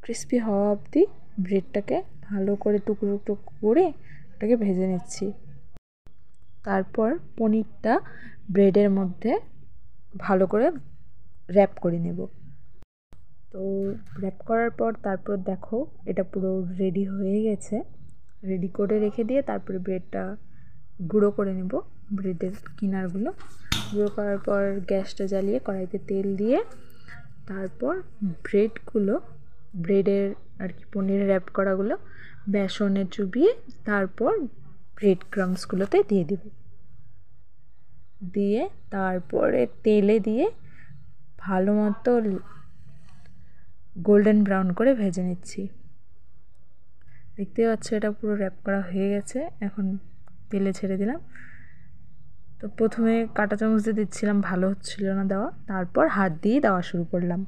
Crispy হওয়া অবধি ব্রেডটাকে ভালো করে টুকরো টুকরো করে ওটাকে ভেজে নিচ্ছি। তারপর পনিরটা ব্রেডের মধ্যে ভালো করে র্যাপ করে নেব। তো র্যাপ করার পর তারপর দেখো এটা পুরো রেডি হয়ে গেছে। রেডি করে রেখে দিয়ে তারপরে ব্রেডটা গুঁড়ো করে নেব। ব্রেডের কিনারগুলো গুঁড়ো করার পর গ্যাসটা জ্বালিয়ে কড়াইতে তেল দিয়ে তারপর ব্রেডের আর কি পনির র্যাপ করাগুলো বেসনে চুবিয়ে তারপর ব্রেড ক্রাম্বসগুলোতে দিয়ে দেব। দিয়ে তারপরে তেলে দিয়ে ভালো মতো গোল্ডেন ব্রাউন করে ভেজে নিচ্ছি। দেখতে পাচ্ছ এটা পুরো র্যাপ করা হয়ে গেছে। এখন তেলে ছেড়ে দিলাম। তো প্রথমে কাঁটা চামচ দিয়ে দিচ্ছিলাম, ভালো হচ্ছিল না দেওয়া, তারপর হাত দিয়ে দেওয়া শুরু করলাম।